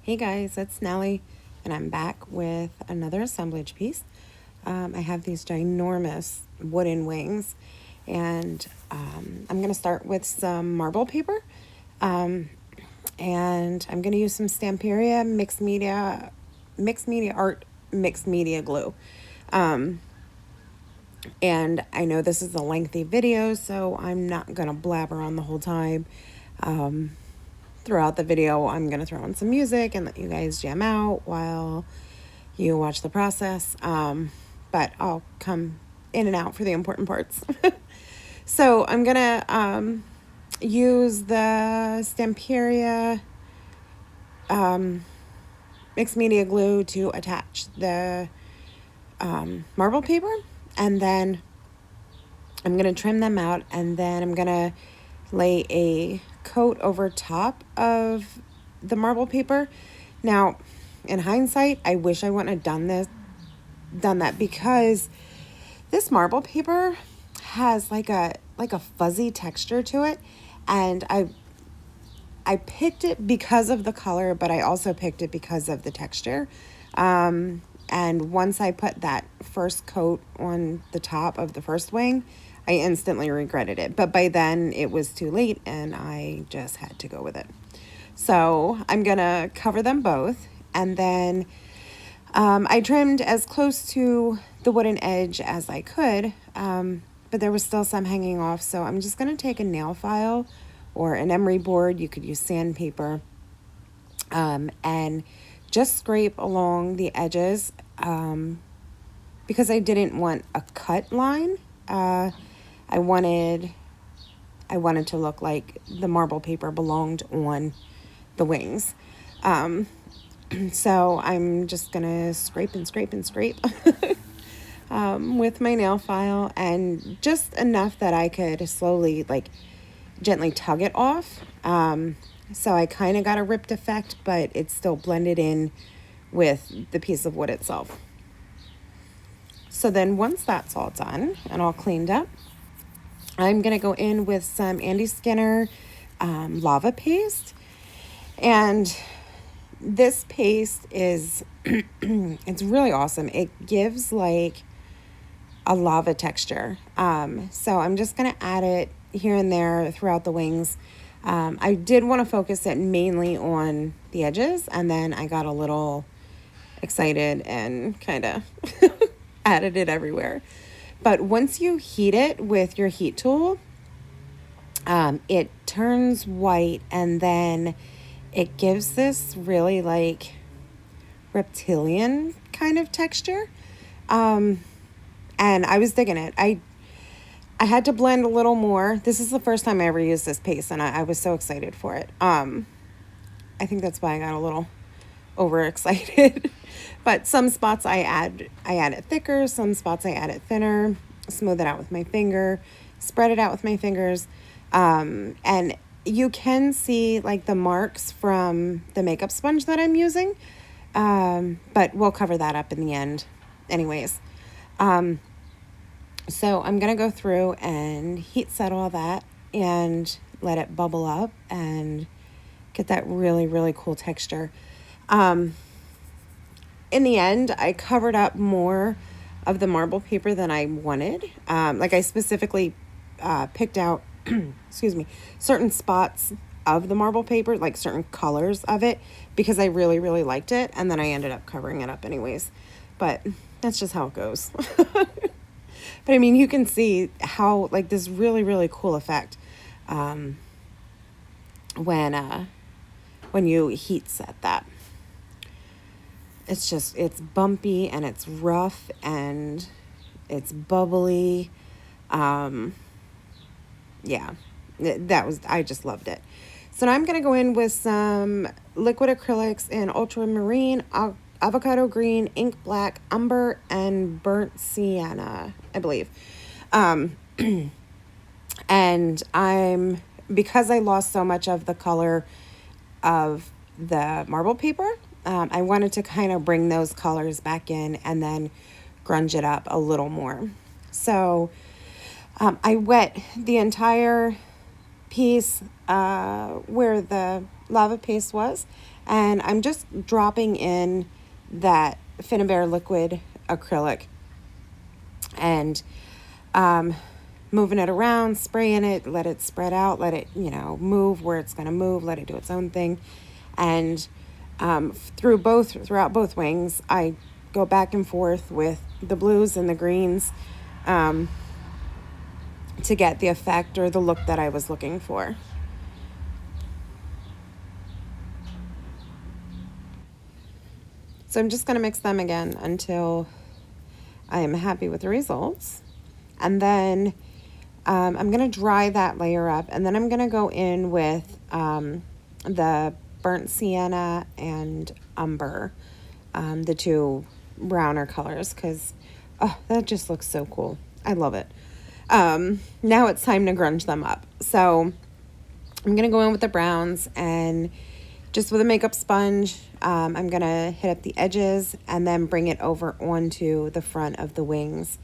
Hey guys, it's Nellie, and I'm back with another assemblage piece. I have these ginormous wooden wings, and I'm going to start with some marble paper, and I'm going to use some Stamperia mixed media art, mixed media glue. And I know this is a lengthy video, so I'm not going to blabber on the whole time. Throughout the video, I'm going to throw in some music and let you guys jam out while you watch the process. But I'll come in and out for the important parts. So I'm going to use the Stamperia mixed media glue to attach the marble paper. And then I'm going to trim them out, and then I'm going to lay a coat over top of the marble paper. Now, in hindsight, I wish I wouldn't have done that, because this marble paper has like a fuzzy texture to it, and I picked it because of the color, but I also picked it because of the texture. And once I put that first coat on the top of the first wing, I instantly regretted it. But by then it was too late, and I just had to go with it. So I'm gonna cover them both, and then I trimmed as close to the wooden edge as I could, but there was still some hanging off. So I'm just gonna take a nail file or an emery board. You could use sandpaper, and just scrape along the edges, because I didn't want a cut line. I wanted to look like the marble paper belonged on the wings. So I'm just gonna scrape and scrape and scrape with my nail file, and just enough that I could slowly, gently tug it off. So I kind of got a ripped effect, but it's still blended in with the piece of wood itself. So then once that's all done and all cleaned up, I'm going to go in with some Andy Skinner lava paste. And this paste is, it's really awesome. It gives like a lava texture. So I'm just going to add it here and there throughout the wings. I did want to focus it mainly on the edges, and then I got a little excited and kind of added it everywhere. But once you heat it with your heat tool, it turns white, and then it gives this really like reptilian kind of texture. And I was digging it. I had to blend a little more. This is the first time I ever used this paste, and I was so excited for it. I think that's why I got a little overexcited. But some spots I add it thicker, some spots I add it thinner, smooth it out with my finger, spread it out with my fingers. And you can see like the marks from the makeup sponge that I'm using. But we'll cover that up in the end anyways. So I'm going to go through and heat set all that and let it bubble up and get that really, really cool texture. In the end, I covered up more of the marble paper than I wanted. I specifically picked out, excuse me, certain spots of the marble paper, like certain colors of it, because I really, really liked it. And then I ended up covering it up anyways. But that's just how it goes. But I mean, you can see how like this really, really cool effect when you heat set that. It's bumpy, and it's rough, and it's bubbly. Yeah, I just loved it. So now I'm going to go in with some liquid acrylics in ultramarine, avocado green, ink black, umber, and burnt sienna, I believe. And because I lost so much of the color of the marble paper, I wanted to kind of bring those colors back in and then grunge it up a little more. So I wet the entire piece where the lava paste was, And I'm just dropping in that Finnabair liquid acrylic and moving it around, spraying it, let it spread out, let it, move where it's going to move, let it do its own thing. And throughout both wings, I go back and forth with the blues and the greens to get the effect or the look that I was looking for. So I'm just going to mix them again until I am happy with the results. And then I'm going to dry that layer up. And then I'm going to go in with the burnt sienna and umber, the two browner colors, because, that just looks so cool. I love it. Now it's time to grunge them up. So I'm going to go in with the browns and just with a makeup sponge, I'm going to hit up the edges and then bring it over onto the front of the wings.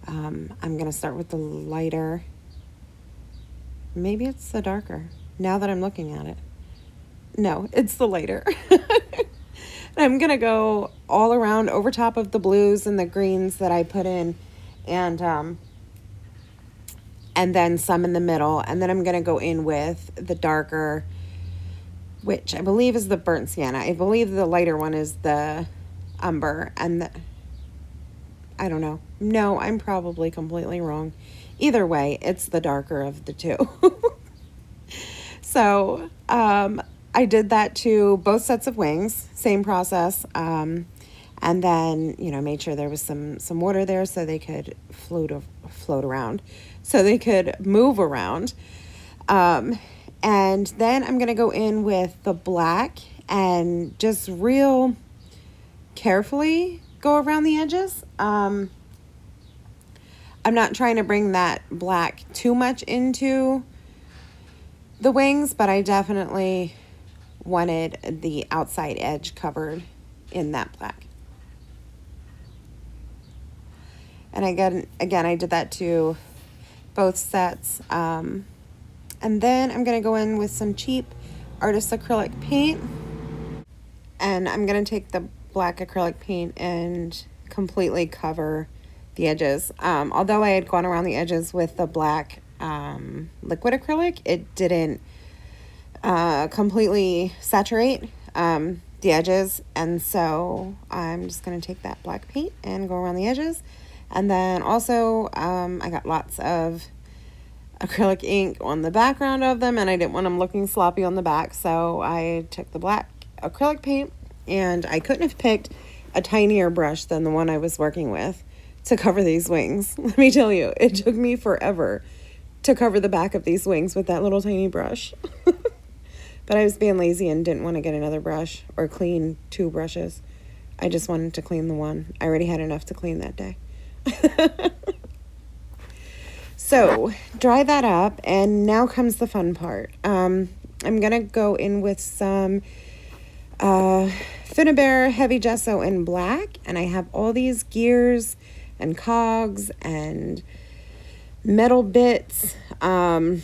I'm going to start with the lighter. Maybe it's the darker, now that I'm looking at it. No, it's the lighter. I'm going to go all around over top of the blues and the greens that I put in, and then some in the middle. And then I'm going to go in with the darker, which I believe is the burnt sienna. I believe the lighter one is the umber, and I don't know. No, I'm probably completely wrong. Either way, it's the darker of the two. So I did that to both sets of wings, same process. And then, made sure there was some water there so they could float around, so they could move around. And then I'm going to go in with the black and just real carefully go around the edges. I'm not trying to bring that black too much into the wings, but I definitely wanted the outside edge covered in that black. And again, I did that to both sets. And then I'm going to go in with some cheap artist acrylic paint. And I'm going to take the black acrylic paint and completely cover the edges. Although I had gone around the edges with the black liquid acrylic, it didn't completely saturate the edges. And so I'm just going to take that black paint and go around the edges. And then also I got lots of acrylic ink on the background of them, and I didn't want them looking sloppy on the back, so I took the black acrylic paint, and I couldn't have picked a tinier brush than the one I was working with to cover these wings. Let me tell you, it took me forever to cover the back of these wings with that little tiny brush. But I was being lazy and didn't want to get another brush or clean two brushes. I just wanted to clean the one. I already had enough to clean that day. So dry that up, and now comes the fun part. I'm going to go in with some Finnabair Heavy Gesso in black, and I have all these gears and cogs and metal bits, tons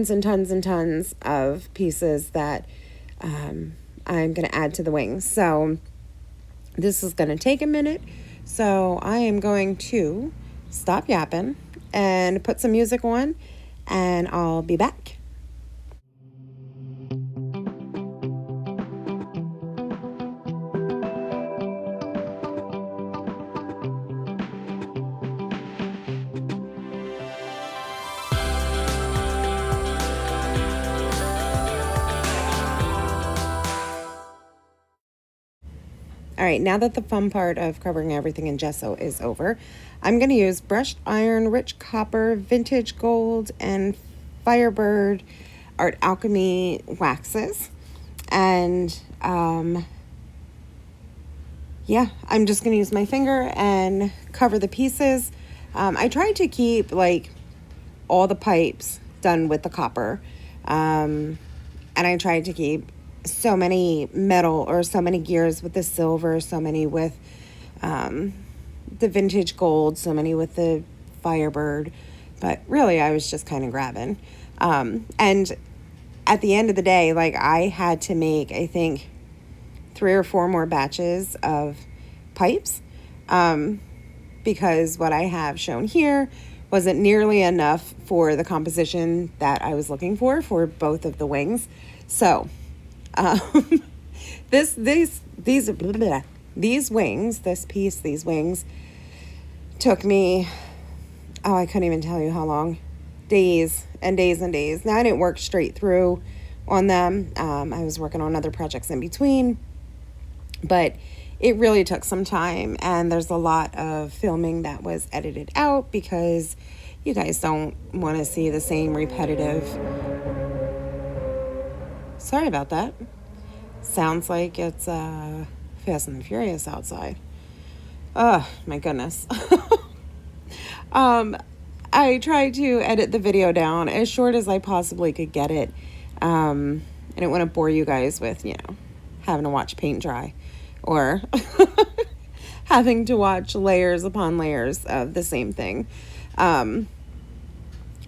and tons and tons of pieces that I'm going to add to the wings. So this is going to take a minute, so I am going to stop yapping and put some music on, and I'll be back. All right, now that the fun part of covering everything in gesso is over, I'm going to use brushed iron, rich copper, vintage gold, and Firebird Art Alchemy waxes. And yeah, I'm just going to use my finger and cover the pieces. I tried to keep like all the pipes done with the copper, and I tried to keep so many metal or so many gears with the silver, so many with the vintage gold, so many with the Firebird, but really I was just kind of grabbing. And at the end of the day, like, I had to make, I think, 3 or 4 more batches of pipes, because what I have shown here wasn't nearly enough for the composition that I was looking for both of the wings. So, um, these wings, these wings took me, oh, I couldn't even tell you how long. Days and days and days. Now, I didn't work straight through on them. I was working on other projects in between, but it really took some time, and there's a lot of filming that was edited out because you guys don't want to see the same repetitive. Sorry about that. Sounds like it's Fast and Furious outside. Oh, my goodness. I tried to edit the video down as short as I possibly could get it. I didn't want to bore you guys with, having to watch paint dry or having to watch layers upon layers of the same thing.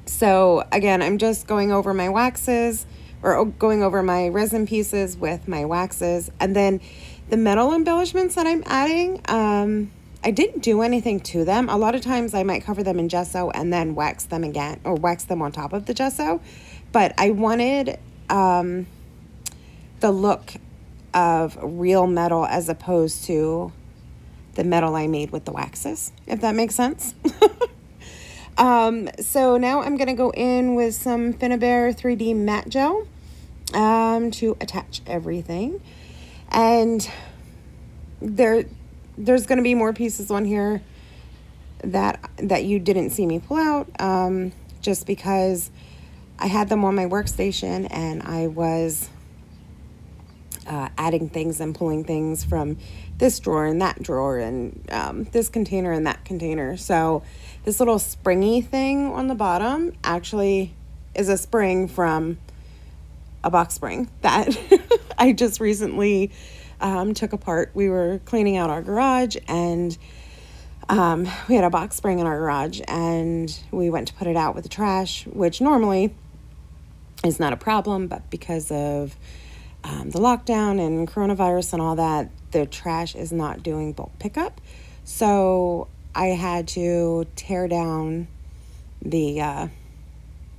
So again, I'm just going over my waxes, or going over my resin pieces with my waxes, and then the metal embellishments that I'm adding, I didn't do anything to them. A lot of times I might cover them in gesso and then wax them again, or wax them on top of the gesso. But I wanted the look of real metal as opposed to the metal I made with the waxes, if that makes sense. So now I'm going to go in with some Finnabair 3D matte gel to attach everything. And there's going to be more pieces on here that you didn't see me pull out, just because I had them on my workstation and I was adding things and pulling things from this drawer and that drawer and this container and that container. So this little springy thing on the bottom actually is a spring from a box spring that I just recently took apart. We were cleaning out our garage, and we had a box spring in our garage, and we went to put it out with the trash, which normally is not a problem, but because of the lockdown and coronavirus and all that, the trash is not doing bulk pickup. So I had to tear down the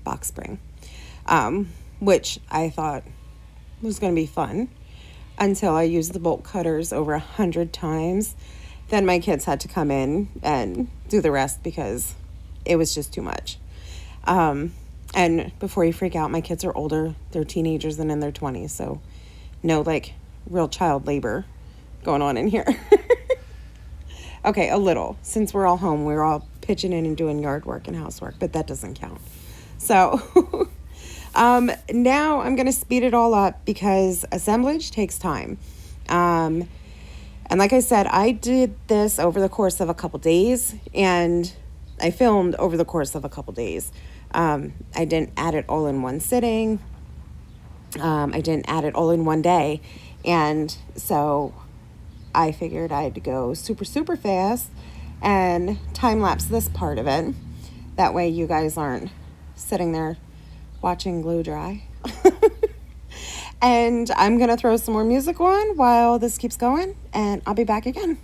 box spring, which I thought was going to be fun until I used the bolt cutters over 100 times. Then my kids had to come in and do the rest because it was just too much. And before you freak out, my kids are older. They're teenagers and in their 20s. So no, like, real child labor going on in here. Okay, a little. Since we're all home, we're all pitching in and doing yard work and housework, but that doesn't count. So now I'm going to speed it all up because assemblage takes time. And like I said, I did this over the course of a couple days, and I filmed over the course of a couple days. I didn't add it all in one sitting. I didn't add it all in one day. And so I figured I'd go super, super fast and time lapse this part of it. That way you guys aren't sitting there watching glue dry. And I'm going to throw some more music on while this keeps going, and I'll be back again.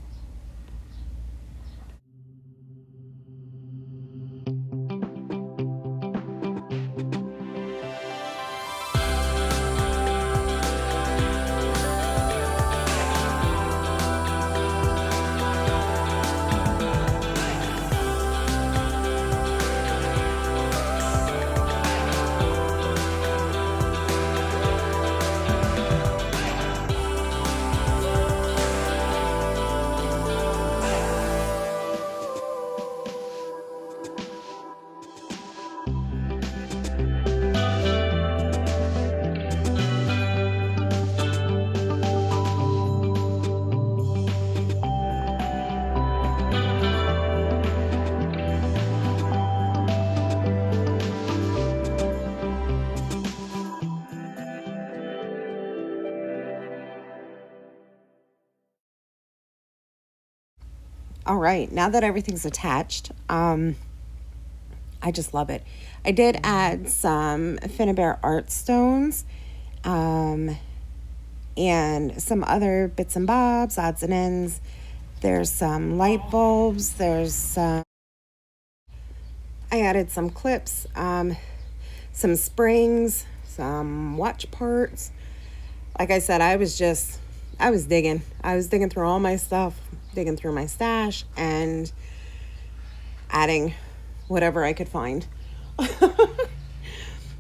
All right, now that everything's attached, I I just love it. I did add some Finnabair art stones, and some other bits and bobs, odds and ends. There's some light bulbs. There's some, I added some clips, some springs, some watch parts. Like I said, I was digging. I was digging through all my stuff, digging through my stash, and adding whatever I could find.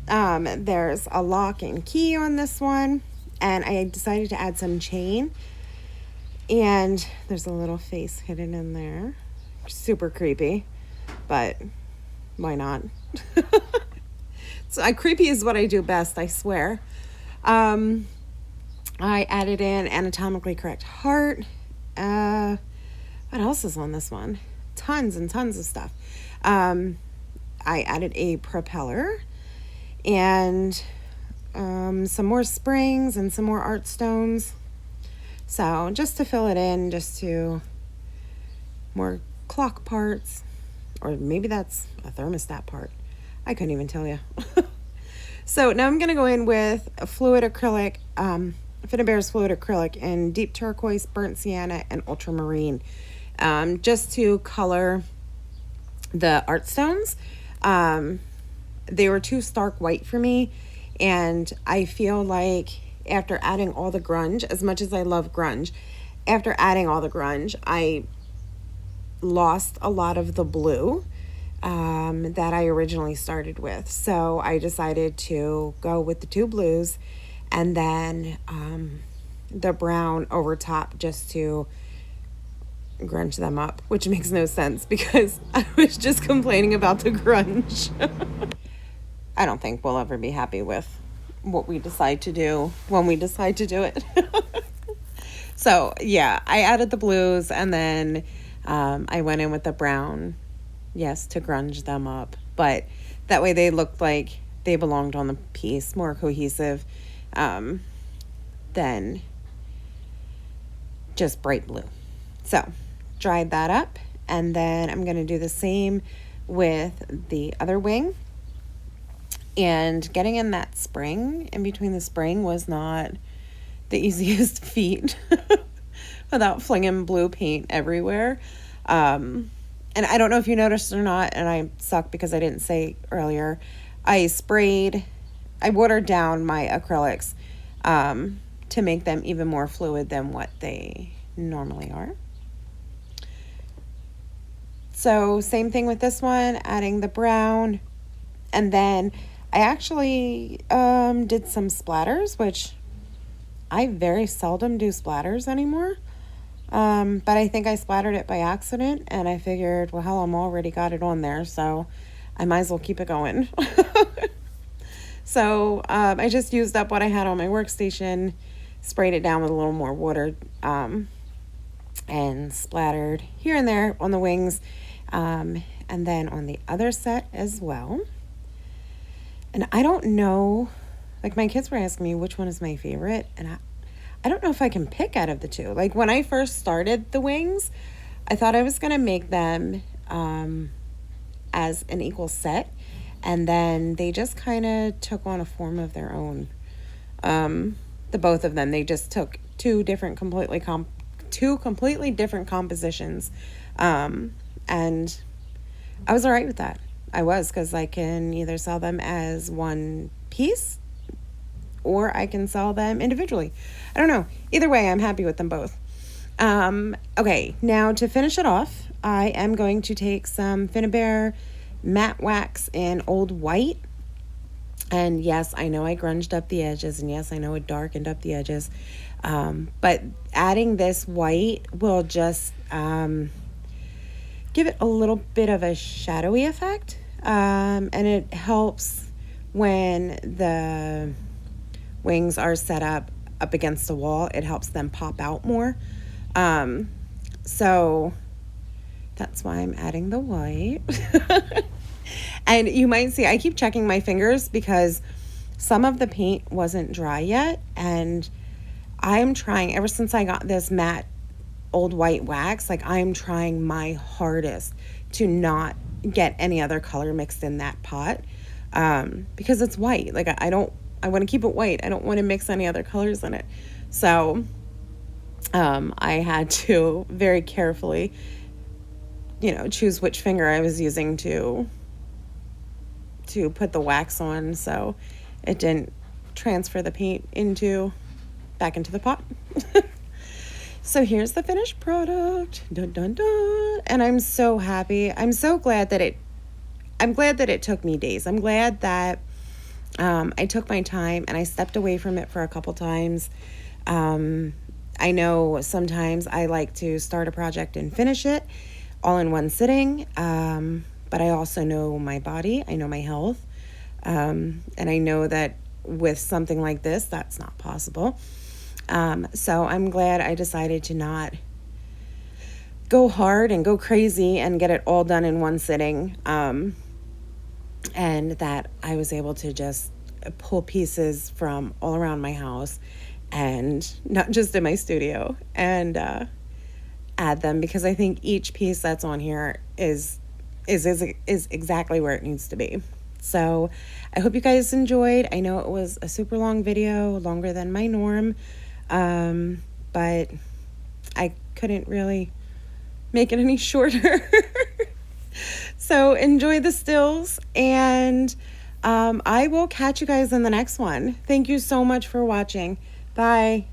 There's a lock and key on this one, and I decided to add some chain, and there's a little face hidden in there. Super creepy, but why not? So creepy is what I do best, I swear. I added in anatomically correct heart. What else is on this one? Tons and tons of stuff. I added a propeller and some more springs and some more art stones. So just to fill it in, just to more clock parts, or maybe that's a thermostat part. I couldn't even tell you. So now I'm going to go in with a fluid acrylic, Finnabair's fluid acrylic in deep turquoise, burnt sienna, and ultramarine, just to color the art stones. They were too stark white for me, and I feel like after adding all the grunge, as much as I love grunge, after adding all the grunge, I lost a lot of the blue that I originally started with. So I decided to go with the two blues and then the brown over top, just to grunge them up, which makes no sense because I was just complaining about the grunge. I don't think we'll ever be happy with what we decide to do when we decide to do it. So yeah, I added the blues, and then I went in with the brown, yes, to grunge them up, but that way they looked like they belonged on the piece, more cohesive than just bright blue. So dried that up, and then I'm going to do the same with the other wing. And getting in that spring, in between the spring, was not the easiest feat without flinging blue paint everywhere. And I don't know if you noticed or not, and I suck because I didn't say earlier, I watered down my acrylics to make them even more fluid than what they normally are. So same thing with this one, adding the brown, and then I actually did some splatters, which I very seldom do splatters anymore. But I think I splattered it by accident, and I figured, well, hell, I'm already got it on there, so I might as well keep it going. So I just used up what I had on my workstation, sprayed it down with a little more water, and splattered here and there on the wings, and then on the other set as well. And I don't know, like my kids were asking me which one is my favorite, and I don't know if I can pick out of the two. Like when I first started the wings, I thought I was going to make them as an equal set, and then they just kind of took on a form of their own. The both of them, they just took two completely different compositions, and I was all right with that. I was, because I can either sell them as one piece or I can sell them individually. I don't know. Either way, I'm happy with them both. Okay, now to finish it off, I am going to take some Finnabair matte wax in Old White. And yes, I know I grunged up the edges, and yes, I know it darkened up the edges. But adding this white will just give it a little bit of a shadowy effect. And it helps when the wings are set up against the wall. It helps them pop out more. So that's why I'm adding the white. And you might see, I keep checking my fingers because some of the paint wasn't dry yet. And I'm trying, ever since I got this matte Old White wax, like I'm trying my hardest to not get any other color mixed in that pot, because it's white. Like I want to keep it white. I don't want to mix any other colors in it. So I had to very carefully, choose which finger I was using to put the wax on, so it didn't transfer the paint back into the pot. So here's the finished product. Dun, dun, dun. And I'm so happy. I'm glad that it took me days. I'm glad that I took my time and I stepped away from it for a couple times. I know sometimes I like to start a project and finish it all in one sitting, but I also know my body, I know my health, and I know that with something like this, that's not possible. So I'm glad I decided to not go hard and go crazy and get it all done in one sitting, and that I was able to just pull pieces from all around my house and not just in my studio and add them, because I think each piece that's on here is exactly where it needs to be. So I hope you guys enjoyed. I know it was a super long video, longer than my norm, but I couldn't really make it any shorter. So enjoy the stills, and I will catch you guys in the next one. Thank you so much for watching. Bye.